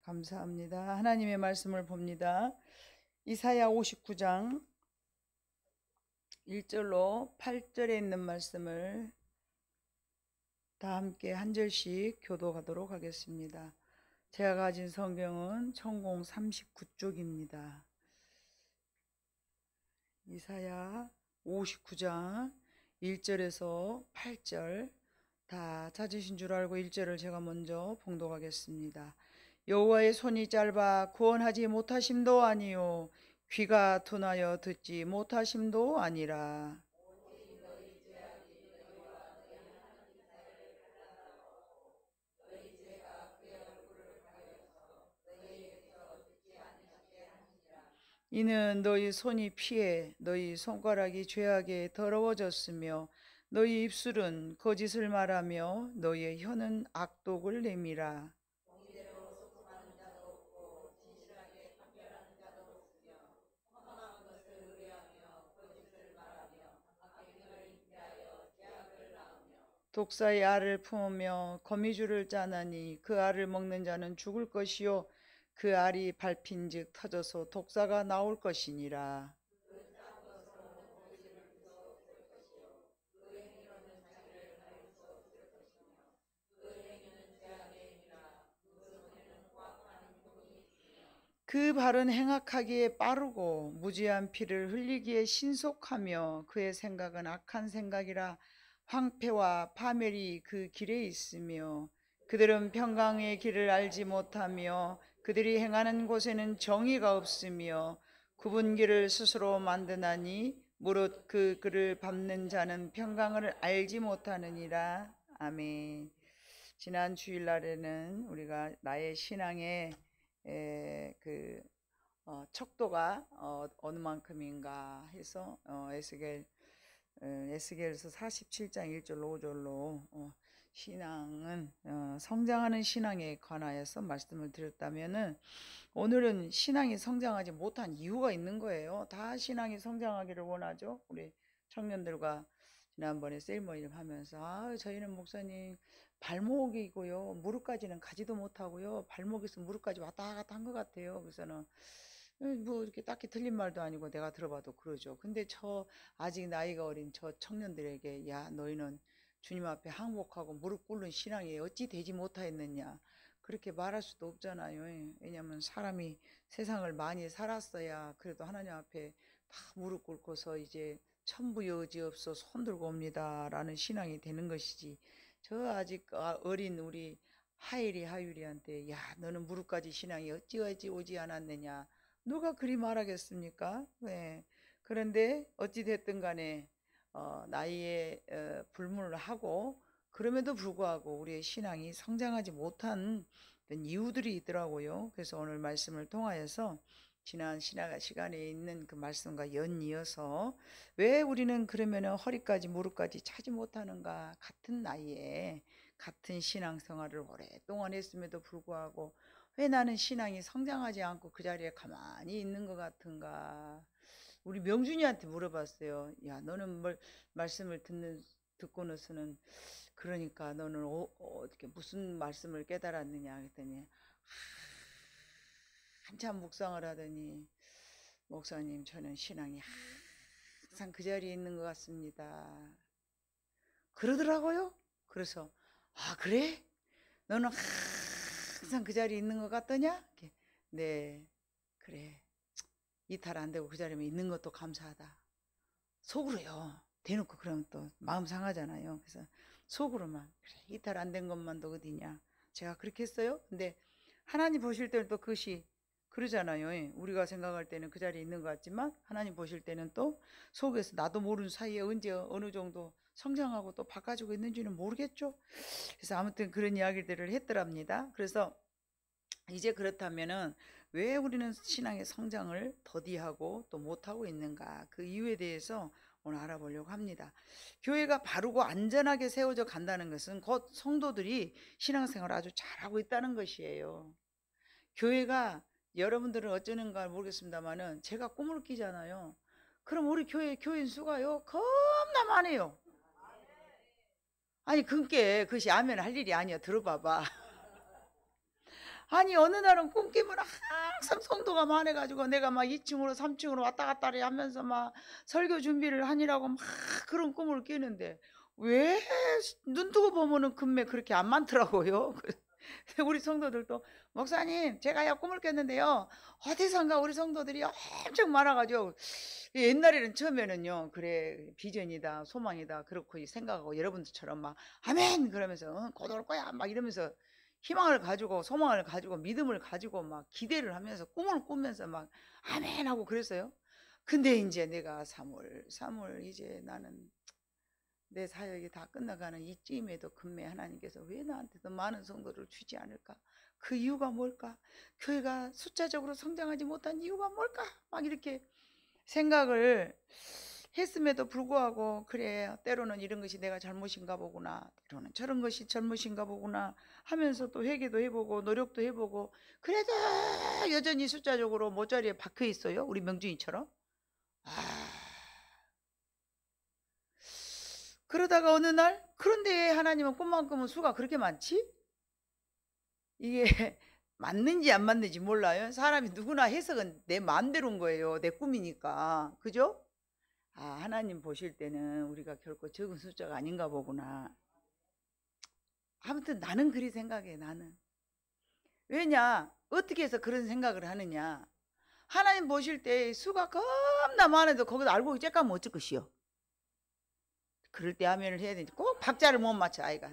감사합니다. 하나님의 말씀을 봅니다. 이사야 59장 1절로 8절에 있는 말씀을 다 함께 한 절씩 교독하도록 하겠습니다. 제가 가진 성경은 천공 39쪽입니다. 이사야 59장 1절에서 8절 다 찾으신 줄 알고 1절을 제가 먼저 봉독하겠습니다. 여호와의 손이 짧아 구원하지 못하심도 아니요 귀가 둔하여 듣지 못하심도 아니라 이는 너희 손이 피해 너희 손가락이 죄악에 더러워졌으며 너희 입술은 거짓을 말하며 너희의 혀는 악독을 내밀어 독사의 알을 품으며 거미줄을 짜나니 그 알을 먹는 자는 죽을 것이요 그 알이 밟힌즉 터져서 독사가 나올 것이니라. 그 발은 행악하기에 빠르고 무지한 피를 흘리기에 신속하며 그의 생각은 악한 생각이라 황폐와 파멸이 그 길에 있으며 그들은 평강의 길을 알지 못하며 그들이 행하는 곳에는 정의가 없으며 굽은 길을 스스로 만드나니 무릇 그 길을 밟는 자는 평강을 알지 못하느니라. 아멘. 지난 주일날에는 우리가 나의 신앙의 척도가 어느 만큼인가 해서 에스겔서 47장 1절 5절로 신앙은 성장하는 신앙에 관하여서 말씀을 드렸다면은 오늘은 신앙이 성장하지 못한 이유가 있는 거예요. 다 신앙이 성장하기를 원하죠. 우리 청년들과 지난번에 셀모임 하면서 저희는 목사님 발목이고요 무릎까지는 가지도 못하고요 발목에서 무릎까지 왔다 갔다 한 것 같아요. 그래서는 뭐 이렇게 딱히 틀린 말도 아니고 내가 들어봐도 그러죠. 근데 아직 나이가 어린 저 청년들에게 야 너희는 주님 앞에 항복하고 무릎 꿇는 신앙이 어찌 되지 못하였느냐 그렇게 말할 수도 없잖아요. 왜냐하면 사람이 세상을 많이 살았어야 그래도 하나님 앞에 다 무릎 꿇고서 이제 천부 여지없어 손들고 옵니다 라는 신앙이 되는 것이지 저 아직 어린 우리 하율이한테 야 너는 무릎까지 신앙이 어찌 오지 않았느냐 누가 그리 말하겠습니까? 네. 그런데 어찌 됐든 간에 나이에 불문을 하고 그럼에도 불구하고 우리의 신앙이 성장하지 못한 이유들이 있더라고요. 그래서 오늘 말씀을 통하여서 지난 시간에 있는 그 말씀과 연이어서 왜 우리는 그러면은 허리까지 무릎까지 차지 못하는가 같은 나이에 같은 신앙생활을 오랫동안 했음에도 불구하고 왜 나는 신앙이 성장하지 않고 그 자리에 가만히 있는 것 같은가 우리 명준이한테 물어봤어요. 야 너는 말씀을 듣고 나서는 그러니까 너는 어떻게 무슨 말씀을 깨달았느냐 했더니 한참 묵상을 하더니 목사님 저는 신앙이 항상 그 자리에 있는 것 같습니다 그러더라고요. 그래서 아 그래? 너는 항상 그 자리에 있는 것 같더냐? 네 그래 이탈 안 되고 그 자리에 있는 것도 감사하다 속으로요. 대놓고 그러면 또 마음 상하잖아요. 그래서 속으로만 그래 이탈 안 된 것만도 어디냐 제가 그렇게 했어요. 근데 하나님 보실 때는 또 그것이 그러잖아요. 우리가 생각할 때는 그 자리에 있는 것 같지만 하나님 보실 때는 또 속에서 나도 모르는 사이에 언제 어느 정도 성장하고 또 바꿔주고 있는지는 모르겠죠. 그래서 아무튼 그런 이야기들을 했더랍니다. 그래서 이제 그렇다면은 왜 우리는 신앙의 성장을 더디하고 또 못하고 있는가 그 이유에 대해서 오늘 알아보려고 합니다. 교회가 바르고 안전하게 세워져 간다는 것은 곧 성도들이 신앙생활을 아주 잘하고 있다는 것이에요. 교회가 여러분들은 어쩌는가 모르겠습니다만은 제가 꿈을 끼잖아요. 그럼 우리 교인 수가요 겁나 많아요. 아니 그게 그것이 아멘 할 일이 아니야. 들어봐봐. 아니 어느 날은 꿈 깨면 항상 성도가 많아가지고 내가 막 2층으로 3층으로 왔다 갔다 하면서 막 설교 준비를 하니라고 막 그런 꿈을 깨는데 왜 눈 뜨고 보면은 금매 그렇게 안 많더라고요. 우리 성도들도 목사님 제가요 꿈을 깼는데요 어디선가 우리 성도들이 엄청 많아가지고 옛날에는 처음에는요 그래 비전이다 소망이다 그렇게 생각하고 여러분들처럼 막 아멘 그러면서 곧 올 거야 막 이러면서 희망을 가지고 소망을 가지고 믿음을 가지고 막 기대를 하면서 꿈을 꾸면서 막 아멘 하고 그랬어요. 근데 이제 내가 3월 이제 나는 내 사역이 다 끝나가는 이쯤에도 금매 하나님께서 왜 나한테 더 많은 성도를 주지 않을까? 그 이유가 뭘까? 교회가 숫자적으로 성장하지 못한 이유가 뭘까? 막 이렇게 생각을 했음에도 불구하고 그래 때로는 이런 것이 내가 잘못인가 보구나 때로는 저런 것이 잘못인가 보구나 하면서 또 회개도 해보고 노력도 해보고 그래도 여전히 숫자적으로 모자리에 박혀 있어요. 우리 명준이처럼. 그러다가 어느 날 그런데 하나님은 꿈만 꾸면 수가 그렇게 많지? 이게 맞는지 안 맞는지 몰라요. 사람이 누구나 해석은 내 마음대로인 거예요. 내 꿈이니까. 그죠? 아, 하나님 보실 때는 우리가 결코 적은 숫자가 아닌가 보구나. 아무튼 나는 그리 생각해. 나는. 왜냐? 어떻게 해서 그런 생각을 하느냐? 하나님 보실 때 수가 겁나 많아도 거기서 알고 쬐까면 어쩔 것이요? 그럴 때 하면을 해야 되는데 꼭 박자를 못 맞춰 아이가.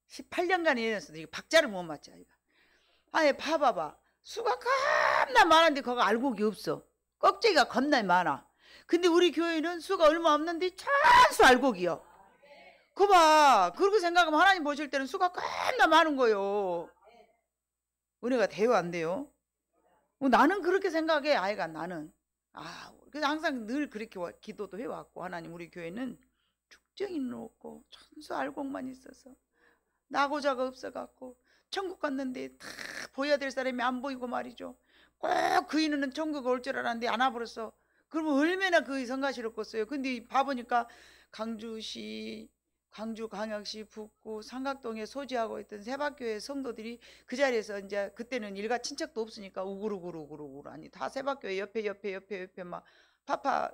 18년간 일했어도 이게 박자를 못 맞춰 아이가. 아예 봐봐봐. 수가 겁나 많은데 그거 알곡이 없어. 껍데기가 겁나 많아. 근데 우리 교회는 수가 얼마 없는데 찬수 알곡이요. 그거 봐. 그렇게 생각하면 하나님 보실 때는 수가 겁나 많은 거요. 은혜가 돼요 안 돼요? 나는 그렇게 생각해 아이가 나는. 그래서 항상 늘 그렇게 기도도 해왔고 하나님 우리 교회는 축쟁이는 없고 천수 알곡만 있어서 나고자가 없어갖고 천국 갔는데 다 보여야 될 사람이 안 보이고 말이죠. 꼭 그 인은 천국 올 줄 알았는데 안 와버렸어. 그러면 얼마나 그 성가시럽겠어요. 근데 봐보니까 강주시 광주광역시 북구 삼각동에 소지하고 있던 세박교회 성도들이 그 자리에서 이제 그때는 일가 친척도 없으니까 우구르구르구르구르 아니 다 세박교회 옆에 막 파파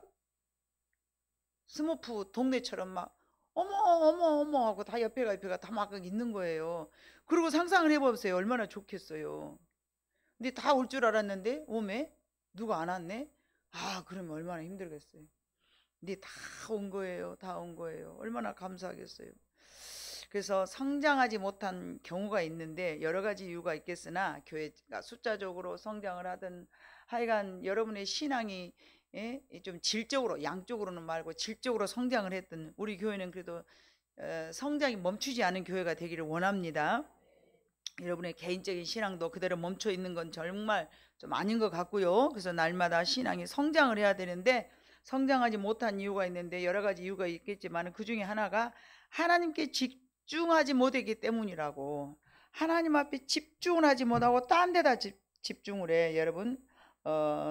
스모프 동네처럼 막 어머 하고 다 옆에가 다 막 있는 거예요. 그리고 상상을 해보세요. 얼마나 좋겠어요. 근데 다 올 줄 알았는데 오메 누가 안 왔네. 그러면 얼마나 힘들겠어요. 근데 다 온 거예요. 다 온 거예요. 얼마나 감사하겠어요. 그래서 성장하지 못한 경우가 있는데 여러 가지 이유가 있겠으나 교회가 숫자적으로 성장을 하든 하여간 여러분의 신앙이 좀 질적으로 양쪽으로는 말고 질적으로 성장을 했던 우리 교회는 그래도 성장이 멈추지 않은 교회가 되기를 원합니다. 여러분의 개인적인 신앙도 그대로 멈춰 있는 건 정말 좀 아닌 것 같고요. 그래서 날마다 신앙이 성장을 해야 되는데 성장하지 못한 이유가 있는데 여러 가지 이유가 있겠지만 그 중에 하나가 하나님께 집중하지 못했기 때문이라고. 하나님 앞에 집중을 하지 못하고 딴 데다 집중을 해. 여러분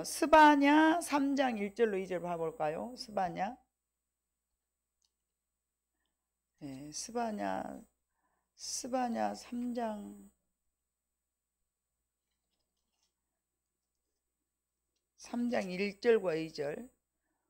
스바냐 3장 1절로 2절 봐볼까요? 스바냐 네, 스바냐 3장 1절과 2절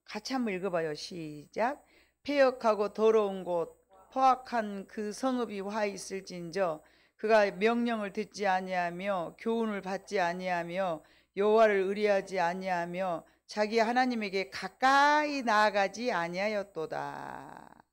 같이 한번 읽어봐요. 시작. 폐역하고 더러운 곳 포악한 그 성읍이 화 있을진저 그가 명령을 듣지 아니하며 교훈을 받지 아니하며 여호와를 의리하지 아니하며 자기 하나님에게 가까이 나아가지 아니하였도다.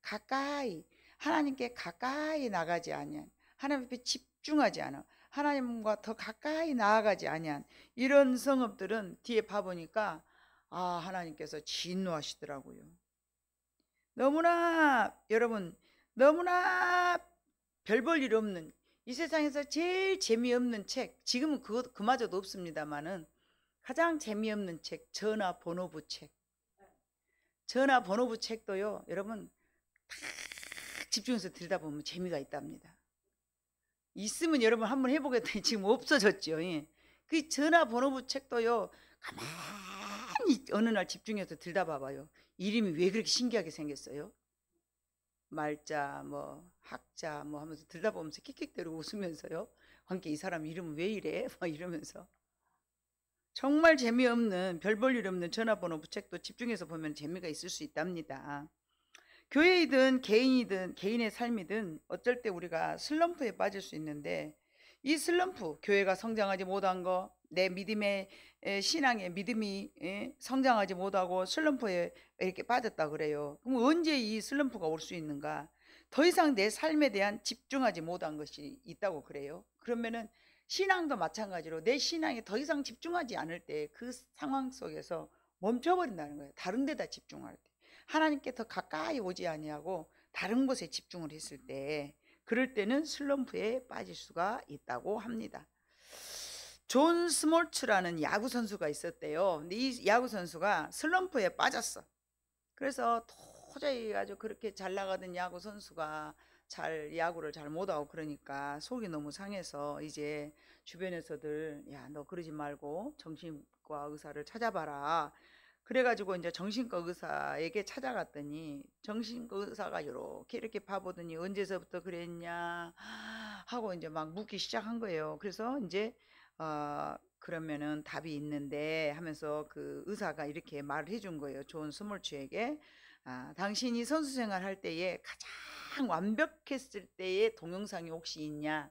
가까이 하나님께 가까이 나가지 아니한 하나님 앞에 집중하지 않아 하나님과 더 가까이 나아가지 아니한 이런 성읍들은 뒤에 봐보니까 하나님께서 진노하시더라고요. 너무나 여러분 너무나 별 볼 일 없는 이 세상에서 제일 재미없는 책 지금은 그마저도 없습니다만은 가장 재미없는 책 전화번호부 책 전화번호부 책도요 여러분 딱 집중해서 들여다보면 재미가 있답니다. 있으면 여러분 한번 해보겠더니 지금 없어졌죠. 그 전화번호부 책도요 가만히 어느 날 집중해서 들여다봐봐요. 이름이 왜 그렇게 신기하게 생겼어요? 말자 뭐 학자 뭐 하면서 들여다보면서 킥킥대로 웃으면서요. 함께 이 사람 이름은 왜 이래? 막 이러면서 정말 재미없는 별 볼 일 없는 전화번호 부책도 집중해서 보면 재미가 있을 수 있답니다. 교회이든 개인이든 개인의 삶이든 어쩔 때 우리가 슬럼프에 빠질 수 있는데 이 슬럼프, 교회가 성장하지 못한 거, 내 믿음의 신앙의 믿음이 성장하지 못하고 슬럼프에 이렇게 빠졌다 그래요. 그럼 언제 이 슬럼프가 올 수 있는가? 더 이상 내 삶에 대한 집중하지 못한 것이 있다고 그래요. 그러면은 신앙도 마찬가지로 내 신앙에 더 이상 집중하지 않을 때 그 상황 속에서 멈춰버린다는 거예요. 다른 데다 집중할 때. 하나님께 더 가까이 오지 아니하고 다른 곳에 집중을 했을 때, 그럴 때는 슬럼프에 빠질 수가 있다고 합니다. 존 스몰츠라는 야구 선수가 있었대요. 근데 이 야구 선수가 슬럼프에 빠졌어. 그래서 도저히 아주 그렇게 잘 나가던 야구 선수가 야구를 잘 못하고 그러니까 속이 너무 상해서 이제 주변에서들 야, 너 그러지 말고 정신과 의사를 찾아봐라. 그래가지고 이제 정신과 의사에게 찾아갔더니 정신과 의사가 이렇게 봐보더니 언제서부터 그랬냐 하고 이제 막 묻기 시작한 거예요. 그래서 이제 그러면은 답이 있는데 하면서 그 의사가 이렇게 말을 해준 거예요. 존 스몰츠에게. 당신이 선수 생활 할 때에 가장 완벽했을 때의 동영상이 혹시 있냐?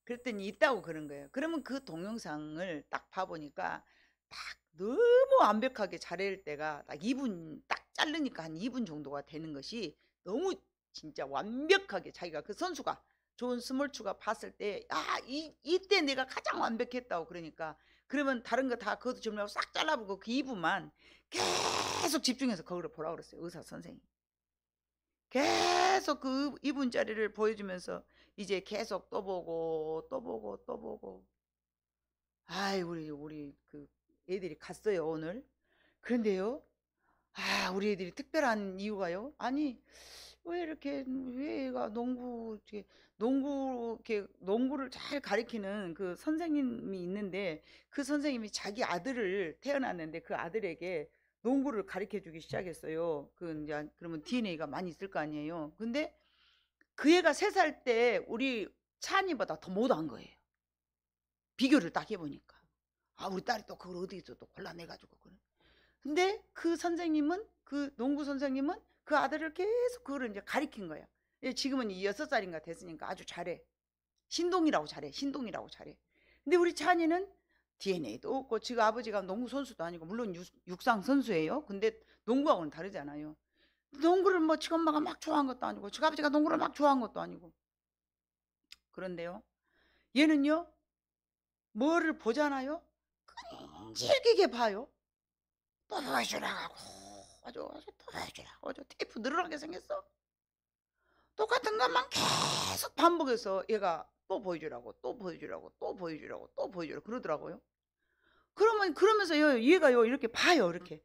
그랬더니 있다고 그런 거예요. 그러면 그 동영상을 딱 봐보니까 딱 너무 완벽하게 잘할 때가 딱 2분 딱 자르니까 한 2분 정도가 되는 것이 너무 진짜 완벽하게 자기가 그 선수가 존 스몰츠가 봤을 때 이때 내가 가장 완벽했다고 그러니까 그러면 다른 거 다 그것도 정리하고 싹 잘라보고 그 2분만 계속 집중해서 거기를 보라고 그랬어요. 의사 선생님. 계속 그 2분짜리를 보여주면서 이제 계속 또 보고 또 보고 또 보고 우리 그 애들이 갔어요 오늘. 그런데요 우리 애들이 특별한 이유가요, 아니 왜 얘가 농구를 잘 가리키는 그 선생님이 있는데 그 선생님이 자기 아들을 태어났는데 그 아들에게 농구를 가르쳐 주기 시작했어요. 이제 그러면 DNA가 많이 있을 거 아니에요. 근데 그 애가 3살 때 우리 찬이보다 더 못한 거예요. 비교를 딱 해보니까 우리 딸이 또 그걸 어디서 또 골라내가지고 그래. 근데 그 선생님은 그 농구 선생님은 그 아들을 계속 그거를 이제 가리킨 거야. 지금은 6살인가 됐으니까 아주 잘해. 신동이라고 잘해. 근데 우리 찬이는 DNA도 없고 지금 아버지가 농구 선수도 아니고 물론 육상 선수예요. 근데 농구하고는 다르잖아요. 농구를 뭐 지 엄마가 막 좋아한 것도 아니고 지 아버지가 농구를 막 좋아한 것도 아니고. 그런데요 얘는요 뭐를 보잖아요 끈질기게 봐요. 또 보여주라고 아주 또 보여주라고 아주 테이프 늘어나게 생겼어. 똑같은 것만 계속 반복해서 얘가 또 보여주라고 그러더라고요. 그러면서요 얘가요 이렇게 봐요 이렇게.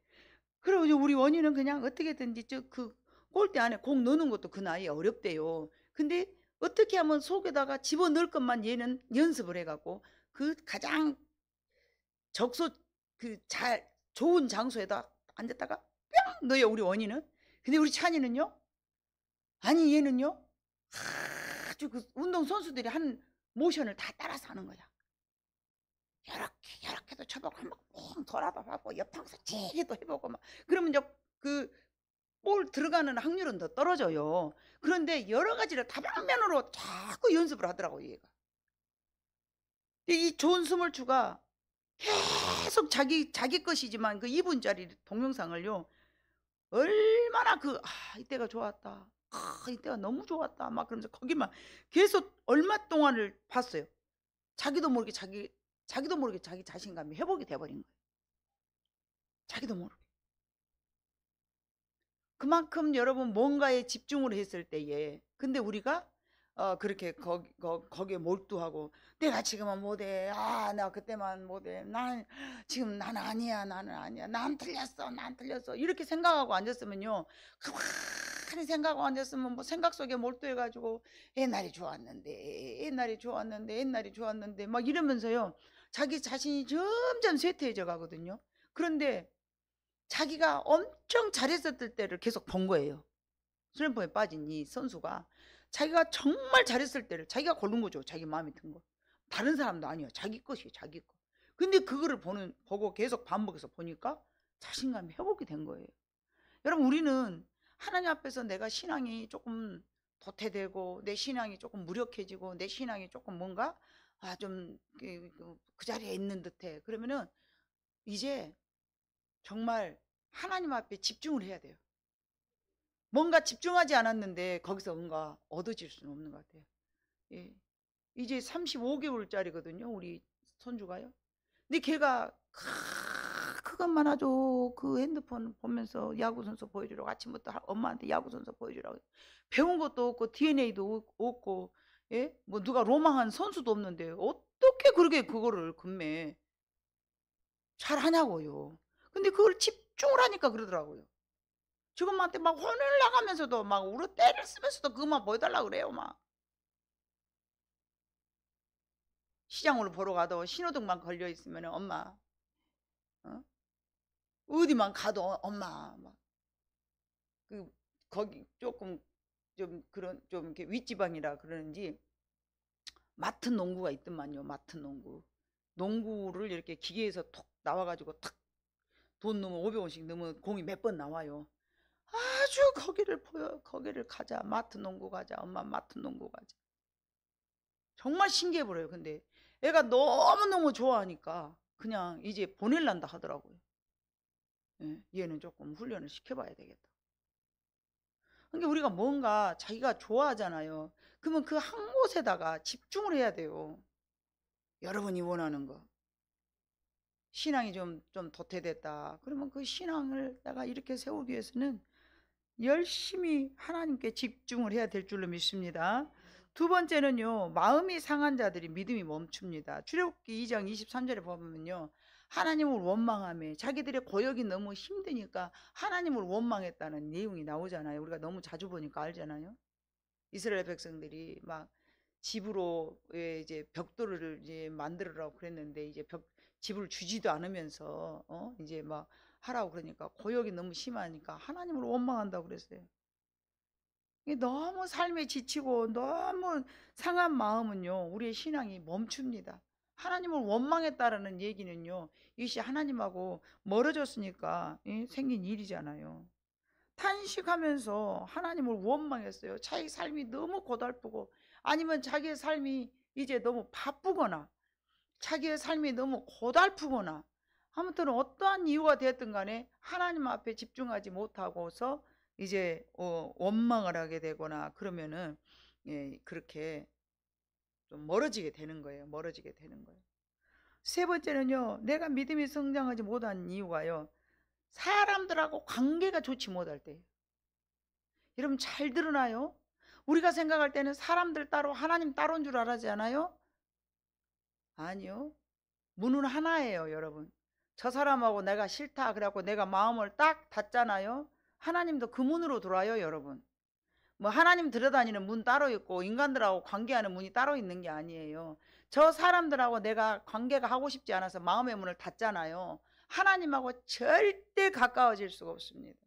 그리고 이제 우리 원희는 그냥 어떻게든지 그 골대 안에 공 넣는 것도 그 나이에 어렵대요. 근데 어떻게 하면 속에다가 집어넣을 것만 얘는 연습을 해갖고 그 가장 좋은 장소에다 앉았다가 뿅 넣어요 우리 원희는. 근데 우리 찬이는요 아니 얘는요 아주 그 운동 선수들이 한 모션을 다 따라서 하는 거야. 이렇게도 쳐보고 한번 삥 돌아도 하고 옆방서 치기도 해보고 막 그러면 이제 그 볼 들어가는 확률은 더 떨어져요. 그런데 여러 가지를 다방면으로 자꾸 연습을 하더라고요 얘가. 이 존 스몰츠가 계속 자기 것이지만 그 2분짜리 동영상을요 얼마나 이때가 좋았다 이때가 너무 좋았다 막 그러면서 거기만 계속 얼마 동안을 봤어요. 자기도 모르게 자기 자신감이 회복이 돼버린 거예요. 자기도 모르게. 그만큼 여러분 뭔가에 집중을 했을 때에 근데 우리가 그렇게 거기에 몰두하고 내가 지금은 못해 나 그때만 못해 나는 아니야 난 틀렸어 이렇게 생각하고 앉았으면요 가만히 생각하고 앉았으면 뭐 생각 속에 몰두해가지고 옛날이 좋았는데 막 이러면서요 자기 자신이 점점 쇠퇴해져 가거든요. 그런데 자기가 엄청 잘했었을 때를 계속 본 거예요. 슬럼프에 빠진 이 선수가 자기가 정말 잘했을 때를 자기가 고른 거죠. 자기 마음에 든 거. 다른 사람도 아니야. 자기 것이에요. 자기 것. 근데 그거를 보고 계속 반복해서 보니까 자신감이 회복이 된 거예요. 여러분, 우리는 하나님 앞에서 내가 신앙이 조금 도태되고 내 신앙이 조금 무력해지고 내 신앙이 조금 뭔가 좀 그 자리에 있는 듯해. 그러면은 이제 정말 하나님 앞에 집중을 해야 돼요. 뭔가 집중하지 않았는데 거기서 뭔가 얻어질 수는 없는 것 같아요. 예. 이제 35개월짜리거든요. 우리 손주가요. 근데 걔가 그것만 아주 그 핸드폰 보면서 야구선수 보여주라고 아침부터 엄마한테 야구선수 보여주라고. 배운 것도 없고 DNA도 없고, 예? 뭐 누가 로망한 선수도 없는데 어떻게 그렇게 그거를 금매 잘하냐고요. 근데 그걸 집중을 하니까 그러더라고요. 지금한테 막 혼을 나가면서도 막 울어 때를 쓰면서도 그것만 보여달라고 그래요. 막 시장으로 보러 가도 신호등만 걸려 있으면 엄마, 어? 어디만 가도 엄마 막 거기 조금 좀 그런 좀 이렇게 윗지방이라 그러는지 맡은 농구가 있더만요. 맡은 농구를 이렇게 기계에서 톡 나와가지고 탁 돈 넣으면 500원씩 넣으면 공이 몇 번 나와요. 아주 거기를 가자. 맡은 농구 가자. 엄마 맡은 농구 가자. 정말 신기해 보여요. 근데 애가 너무너무 좋아하니까 그냥 이제 보낼란다 하더라고요. 예, 얘는 조금 훈련을 시켜봐야 되겠다. 그러니까 우리가 뭔가 자기가 좋아하잖아요. 그러면 그 한 곳에다가 집중을 해야 돼요. 여러분이 원하는 거. 신앙이 좀 도태됐다. 그러면 그 신앙을 내가 이렇게 세우기 위해서는 열심히 하나님께 집중을 해야 될 줄로 믿습니다. 두 번째는요, 마음이 상한 자들이 믿음이 멈춥니다. 출애굽기 2장 23절에 보면요, 하나님을 원망하며 자기들의 고역이 너무 힘드니까 하나님을 원망했다는 내용이 나오잖아요. 우리가 너무 자주 보니까 알잖아요. 이스라엘 백성들이 막 집으로 이제 벽돌을 이제 만들으라고 그랬는데 이제 집을 주지도 않으면서 이제 막 하라고 그러니까 고역이 너무 심하니까 하나님을 원망한다고 그랬어요. 너무 삶에 지치고 너무 상한 마음은요, 우리의 신앙이 멈춥니다. 하나님을 원망했다라는 얘기는요, 이것이 하나님하고 멀어졌으니까 생긴 일이잖아요. 탄식하면서 하나님을 원망했어요. 자기 삶이 너무 고달프고 아니면 자기의 삶이 이제 너무 바쁘거나 자기의 삶이 너무 고달프거나 아무튼 어떠한 이유가 되었든 간에 하나님 앞에 집중하지 못하고서 이제 원망을 하게 되거나 그러면은 그렇게 좀 멀어지게 되는 거예요. 멀어지게 되는 거예요. 세 번째는요, 내가 믿음이 성장하지 못한 이유가요, 사람들하고 관계가 좋지 못할 때예요. 여러분 잘 들으나요? 우리가 생각할 때는 사람들 따로 하나님 따로인 줄 알지 않아요? 아니요. 문은 하나예요, 여러분. 저 사람하고 내가 싫다 그래갖고 내가 마음을 딱 닫잖아요. 하나님도 그 문으로 들어와요, 여러분. 뭐 하나님 들여다니는 문 따로 있고 인간들하고 관계하는 문이 따로 있는 게 아니에요. 저 사람들하고 내가 관계가 하고 싶지 않아서 마음의 문을 닫잖아요. 하나님하고 절대 가까워질 수가 없습니다.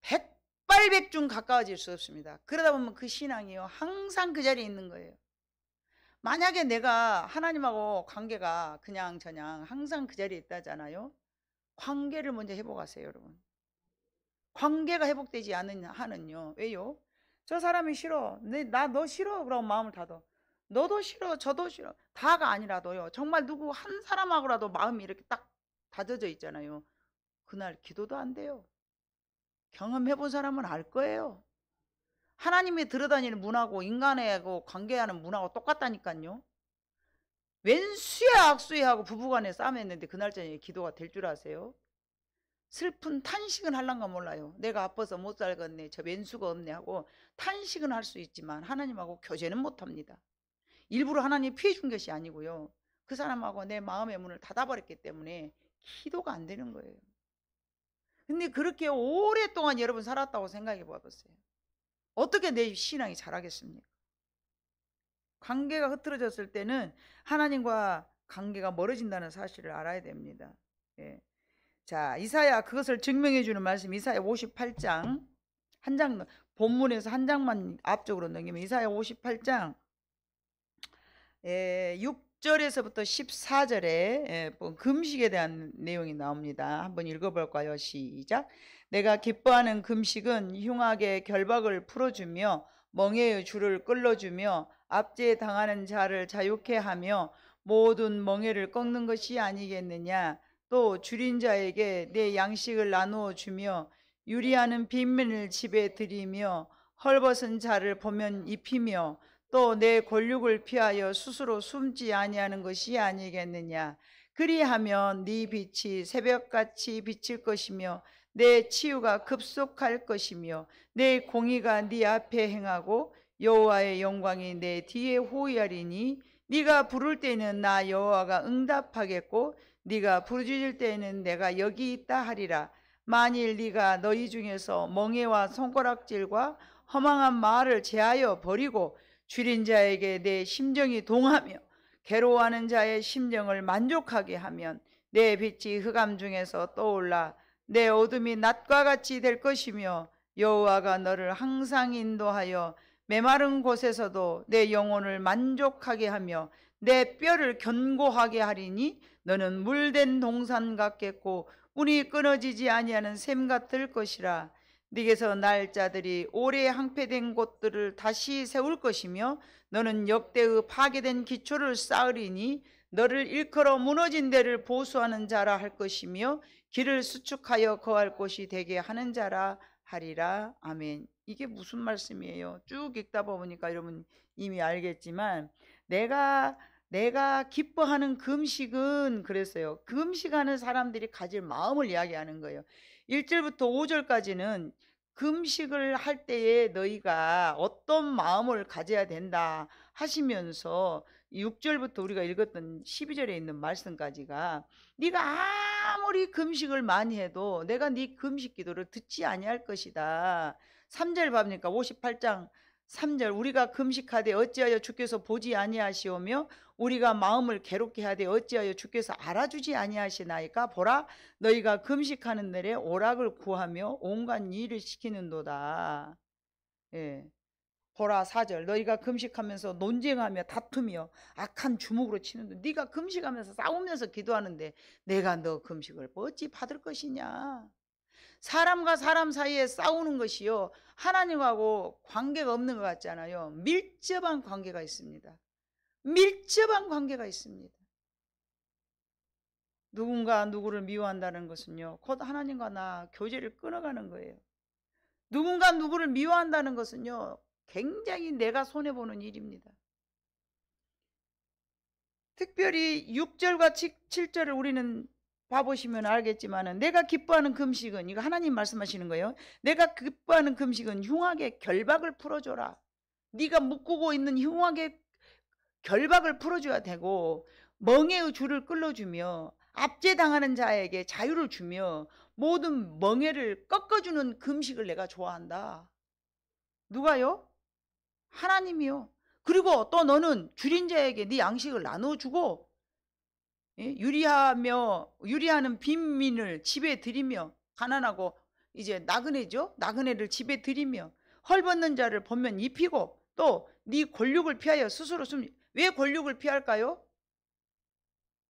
백발백중 가까워질 수 없습니다. 그러다 보면 그 신앙이요, 항상 그 자리에 있는 거예요. 만약에 내가 하나님하고 관계가 그냥 저냥 항상 그 자리에 있다잖아요. 관계를 먼저 회복하세요, 여러분. 관계가 회복되지 않는 한은요. 왜요? 저 사람이 싫어. 나 너 싫어. 그러고 마음을 닫아. 너도 싫어. 저도 싫어. 다가 아니라도요. 정말 누구 한 사람하고라도 마음이 이렇게 딱 닫아져 있잖아요. 그날 기도도 안 돼요. 경험해본 사람은 알 거예요. 하나님이 들어다니는 문하고 인간하고 관계하는 문하고 똑같다니까요. 왼수야 악수야하고 부부간에 싸움했는데 그날 저녁에 기도가 될 줄 아세요? 슬픈 탄식은 할란가 몰라요. 내가 아파서 못 살겠네, 저 왼수가 없네 하고 탄식은 할 수 있지만 하나님하고 교제는 못합니다. 일부러 하나님 피해 준 것이 아니고요, 그 사람하고 내 마음의 문을 닫아버렸기 때문에 기도가 안 되는 거예요. 근데 그렇게 오랫동안 여러분 살았다고 생각해 봐보세요. 어떻게 내 신앙이 자라겠습니까? 관계가 흐트러졌을 때는 하나님과 관계가 멀어진다는 사실을 알아야 됩니다. 예. 자, 이사야 그것을 증명해 주는 말씀, 이사야 58장 한 장 본문에서 한 장만 앞쪽으로 넘기면 이사야 58장 6절에서부터 14절에 금식에 대한 내용이 나옵니다. 한번 읽어볼까요? 시작. 내가 기뻐하는 금식은 흉악의 결박을 풀어주며 멍에의 줄을 끌어주며 압제에 당하는 자를 자유케 하며 모든 멍에를 꺾는 것이 아니겠느냐. 또 줄인 자에게 내 양식을 나누어 주며 유리하는 빈민을 집에 들이며 헐벗은 자를 보면 입히며 또 내 권력을 피하여 스스로 숨지 아니하는 것이 아니겠느냐. 그리하면 네 빛이 새벽같이 비칠 것이며 내 치유가 급속할 것이며 내 공의가 네 앞에 행하고 여호와의 영광이 내 뒤에 호위하리니 네가 부를 때는 나 여호와가 응답하겠고 네가 부르짖을 때에는 내가 여기 있다 하리라. 만일 네가 너희 중에서 멍에와 손가락질과 허망한 말을 제하여 버리고 줄인 자에게 내 심정이 동하며 괴로워하는 자의 심정을 만족하게 하면 내 빛이 흑암 중에서 떠올라 내 어둠이 낮과 같이 될 것이며 여호와가 너를 항상 인도하여 메마른 곳에서도 내 영혼을 만족하게 하며 내 뼈를 견고하게 하리니 너는 물된 동산 같겠고 운이 끊어지지 아니하는 샘 같을 것이라. 네게서 날짜들이 오래 항폐된 곳들을 다시 세울 것이며 너는 역대의 파괴된 기초를 쌓으리니 너를 일컬어 무너진 데를 보수하는 자라 할 것이며 길을 수축하여 거할 곳이 되게 하는 자라 하리라. 아멘. 이게 무슨 말씀이에요? 쭉 읽다 보니까 여러분 이미 알겠지만 내가 기뻐하는 금식은 그랬어요. 금식하는 사람들이 가질 마음을 이야기하는 거예요. 1절부터 5절까지는 금식을 할 때에 너희가 어떤 마음을 가져야 된다 하시면서 6절부터 우리가 읽었던 12절에 있는 말씀까지가 네가 아무리 금식을 많이 해도 내가 네 금식 기도를 듣지 아니할 것이다. 3절 봐보니까 58장 3절 우리가 금식하되 어찌하여 주께서 보지 아니하시오며 우리가 마음을 괴롭게 하되 어찌하여 주께서 알아주지 아니하시나이까. 보라 너희가 금식하는 날에 오락을 구하며 온갖 일을 시키는도다. 예. 보라 4절 너희가 금식하면서 논쟁하며 다투며 악한 주먹으로 치는데 네가 금식하면서 싸우면서 기도하는데 내가 너 금식을 어찌 받을 것이냐. 사람과 사람 사이에 싸우는 것이요 하나님하고 관계가 없는 것 같잖아요. 밀접한 관계가 있습니다. 밀접한 관계가 있습니다. 누군가 누구를 미워한다는 것은요 곧 하나님과 나 교제를 끊어가는 거예요. 누군가 누구를 미워한다는 것은요 굉장히 내가 손해보는 일입니다. 특별히 6절과 7절을 우리는 봐보시면 알겠지만 내가 기뻐하는 금식은 이거 하나님 말씀하시는 거예요. 내가 기뻐하는 금식은 흉악의 결박을 풀어줘라. 네가 묶고 있는 흉악의 결박을 풀어줘야 되고 멍에의 줄을 끌어주며 압제당하는 자에게 자유를 주며 모든 멍에를 꺾어주는 금식을 내가 좋아한다. 누가요? 하나님이요. 그리고 또 너는 줄인 자에게 네 양식을 나눠주고 유리하는 빈민을 집에 들이며 가난하고 이제 나그네죠. 나그네를 집에 들이며 헐벗는 자를 보면 입히고 또 네 권력을 피하여 스스로 왜 권력을 피할까요?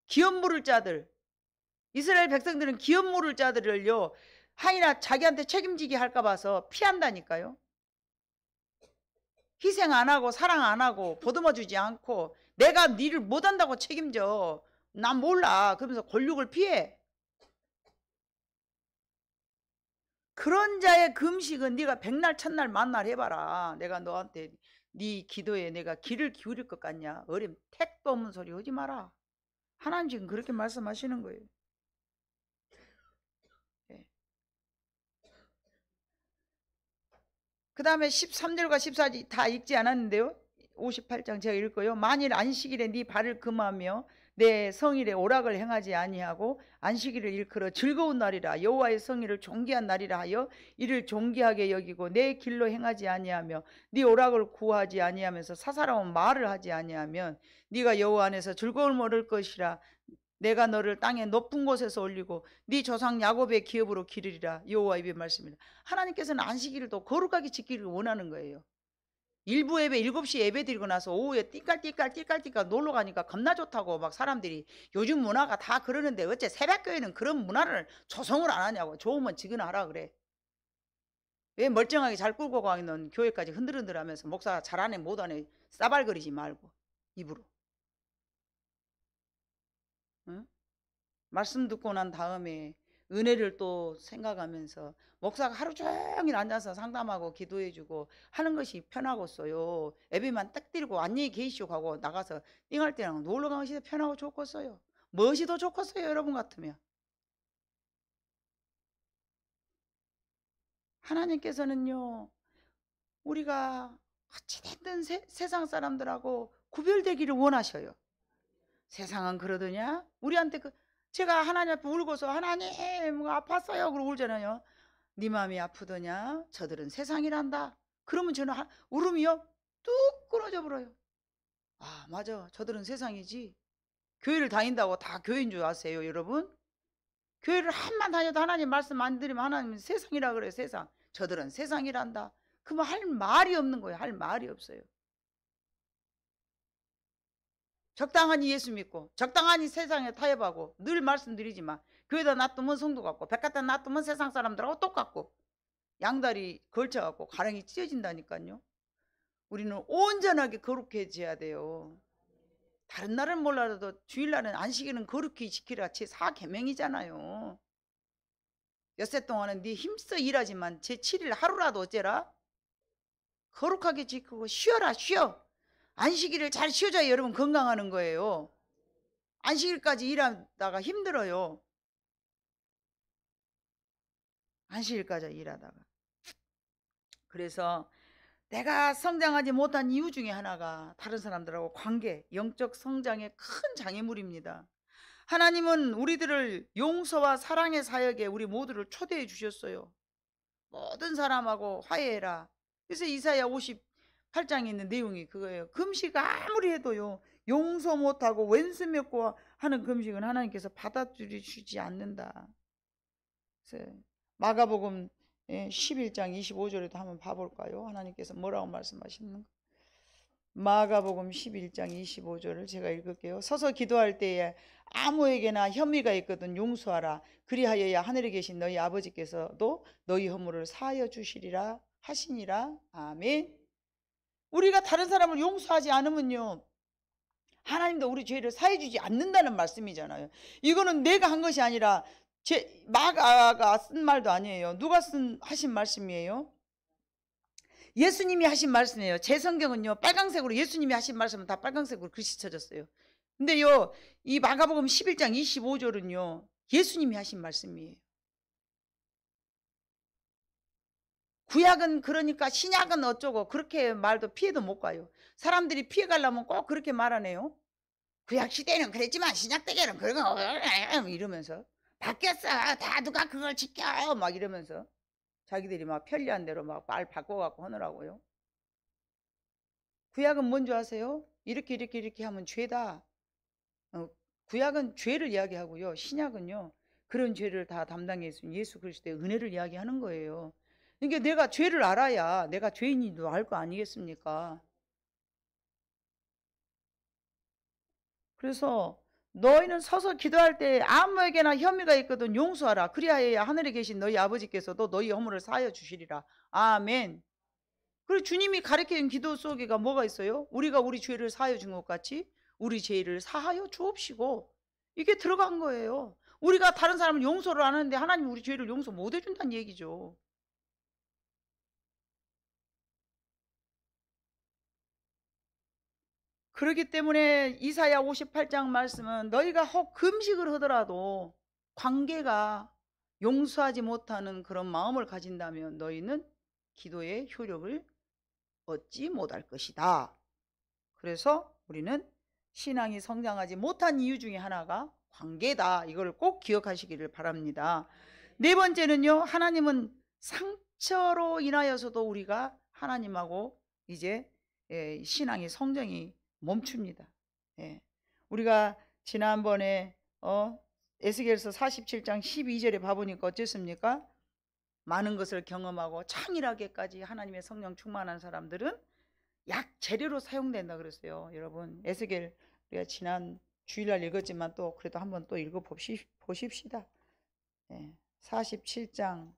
기업 물을 자들 이스라엘 백성들은 기업 물을 자들을요 하이나 자기한테 책임지게 할까 봐서 피한다니까요. 희생 안 하고 사랑 안 하고 보듬어 주지 않고 내가 니를 못한다고 책임져. 난 몰라. 그러면서 권력을 피해. 그런 자의 금식은 네가 백날 천날 만날 해봐라. 내가 너한테 네 기도에 내가 귀를 기울일 것 같냐. 어림 택도 없는 소리 하지 마라. 하나님 지금 그렇게 말씀하시는 거예요. 네. 그 다음에 13절과 14절 다 읽지 않았는데요. 58장 제가 읽어요. 만일 안식일에 네 발을 금하며 내 성일에 오락을 행하지 아니하고 안식일을 일컬어 즐거운 날이라 여호와의 성일을 존귀한 날이라 하여 이를 존귀하게 여기고 내 길로 행하지 아니하며 네 오락을 구하지 아니하면서 사사로운 말을 하지 아니하면 네가 여호와 안에서 즐거움을 얻을 것이라. 내가 너를 땅의 높은 곳에서 올리고 네 조상 야곱의 기업으로 기르리라. 여호와 입의 말씀입니다. 하나님께서는 안식일을 또 거룩하게 지키기를 원하는 거예요. 일부 예배 7시 예배 드리고 나서 오후에 띠깔띠깔 놀러 가니까 겁나 좋다고 막 사람들이, 요즘 문화가 다 그러는데 어째 새벽교회는 그런 문화를 조성을 안 하냐고. 좋으면 지그나 하라 그래. 왜 멀쩡하게 잘 끌고 가는 교회까지 흔들흔들하면서 목사 잘하네 못하네 싸발거리지 말고 입으로. 응? 말씀 듣고 난 다음에 은혜를 또 생각하면서 목사가 하루 종일 앉아서 상담하고 기도해주고 하는 것이 편하겠어요. 예배만 딱 드리고 안녕히 계시오 하고 나가서 띵할 때랑 놀러 가는 것이 편하고 좋겠어요. 무엇이 더 좋겠어요, 여러분 같으면. 하나님께서는요, 우리가 어찌됐든 세상 사람들하고 구별되기를 원하셔요. 세상은 그러더냐? 우리한테 제가 하나님 앞에 울고서 하나님 아팠어요 그러고 울잖아요. 네 마음이 아프더냐? 저들은 세상이란다. 그러면 저는 울음이요 뚝 끊어져 버려요. 아 맞아, 저들은 세상이지. 교회를 다닌다고 다 교회인 줄 아세요 여러분? 교회를 한만 다녀도 하나님 말씀 안 들으면 하나님은 세상이라 그래요. 세상. 저들은 세상이란다. 그러면 할 말이 없는 거예요. 할 말이 없어요. 적당하니 예수 믿고 적당하니 세상에 타협하고 늘 말씀드리지만 교회다 놔두면 성도 같고 백화다 놔두면 세상 사람들하고 똑같고 양다리 걸쳐갖고 가랑이 찢어진다니까요. 우리는 온전하게 거룩해져야 돼요. 다른 날은 몰라도 주일날은 안식일은 거룩히 지키라 제4계명이잖아요. 엿새 동안은 네 힘써 일하지만 제7일 하루라도 어째라 거룩하게 지키고 쉬어라. 쉬어. 안식일을 잘 쉬어줘야 여러분 건강하는 거예요. 안식일까지 일하다가 힘들어요. 안식일까지 일하다가. 그래서 내가 성장하지 못한 이유 중에 하나가 다른 사람들하고 관계, 영적 성장의 큰 장애물입니다. 하나님은 우리들을 용서와 사랑의 사역에 우리 모두를 초대해 주셨어요. 모든 사람하고 화해해라. 그래서 이사야 58장에 있는 내용이 그거예요. 금식 아무리 해도요, 용서 못하고 왼수 맺고 하는 금식은 하나님께서 받아주시지 않는다. 그래서 마가복음 11장 25절에도 한번 봐볼까요? 하나님께서 뭐라고 말씀하시는가? 마가복음 11장 25절을 제가 읽을게요. 서서 기도할 때에 아무에게나 혐의가 있거든 용서하라. 그리하여야 하늘에 계신 너희 아버지께서도 너희 허물을 사하여 주시리라 하시니라. 아멘. 우리가 다른 사람을 용서하지 않으면요, 하나님도 우리 죄를 사해 주지 않는다는 말씀이잖아요. 이거는 내가 한 것이 아니라 마가가 쓴 말도 아니에요. 누가 하신 말씀이에요? 예수님이 하신 말씀이에요. 제 성경은요 빨강색으로, 예수님이 하신 말씀은 다 빨강색으로 글씨쳐졌어요. 근데요 이 마가복음 11장 25절은요 예수님이 하신 말씀이에요. 구약은 그러니까 신약은 어쩌고 그렇게 말도 피해도 못 가요. 사람들이 피해 가려면 꼭 그렇게 말하네요. 구약 시대는 그랬지만 신약 때에는 그런 거 이러면서 바뀌었어. 다 누가 그걸 지켜 막 이러면서 자기들이 막 편리한 대로 막 말 바꿔갖고 하느라고요. 구약은 뭔지 아세요? 이렇게 하면 죄다. 구약은 죄를 이야기하고요. 신약은요 그런 죄를 다 담당해 주신 예수 그리스도의 은혜를 이야기하는 거예요. 그러니까 내가 죄를 알아야 내가 죄인인지도 알 거 아니겠습니까? 그래서 너희는 서서 기도할 때 아무에게나 혐의가 있거든 용서하라. 그리하여야 하늘에 계신 너희 아버지께서도 너희 허물을 사하여 주시리라. 아멘. 그리고 주님이 가르쳐준 기도 속에가 뭐가 있어요? 우리가 우리 죄를 사하여 준 것 같이 우리 죄를 사하여 주옵시고, 이게 들어간 거예요. 우리가 다른 사람을 용서를 안 하는데 하나님 우리 죄를 용서 못 해준다는 얘기죠. 그렇기 때문에 이사야 58장 말씀은 너희가 혹 금식을 하더라도 관계가 용서하지 못하는 그런 마음을 가진다면 너희는 기도의 효력을 얻지 못할 것이다. 그래서 우리는 신앙이 성장하지 못한 이유 중에 하나가 관계다. 이걸 꼭 기억하시기를 바랍니다. 네 번째는요, 하나님은 상처로 인하여서도 우리가 하나님하고 이제 신앙의 성장이 멈춥니다. 우리가 지난번에 에스겔서 47장 12절에 봐보니까 어쨌습니까? 많은 것을 경험하고 창일하게까지 하나님의 성령 충만한 사람들은 약 재료로 사용된다 그랬어요. 여러분, 에스겔 우리가 지난 주일날 읽었지만 또 그래도 한번 또 읽어 보십시다. 47장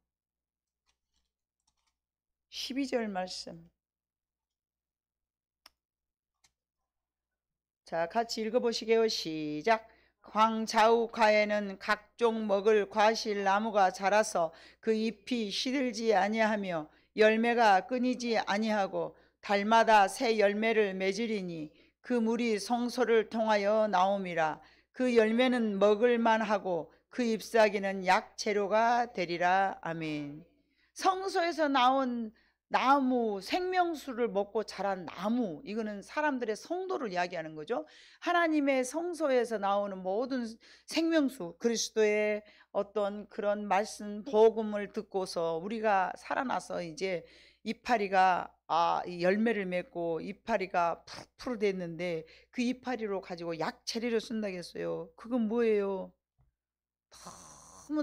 12절 말씀. 자, 같이 읽어보시게요. 시작. 광자우가에는 각종 먹을 과실 나무가 자라서 그 잎이 시들지 아니하며 열매가 끊이지 아니하고 달마다 새 열매를 맺으리니 그 물이 성소를 통하여 나옴이라. 그 열매는 먹을만 하고 그 잎사귀는 약재료가 되리라. 아멘. 성소에서 나온 나무, 생명수를 먹고 자란 나무, 이거는 사람들의 성도를 이야기하는 거죠. 하나님의 성소에서 나오는 모든 생명수, 그리스도의 어떤 그런 말씀, 복음을 듣고서 우리가 살아나서 이제 이파리가 열매를 맺고 이파리가 푸르푸르 됐는데 그 이파리로 가지고 약재리를 쓴다겠어요. 그건 뭐예요?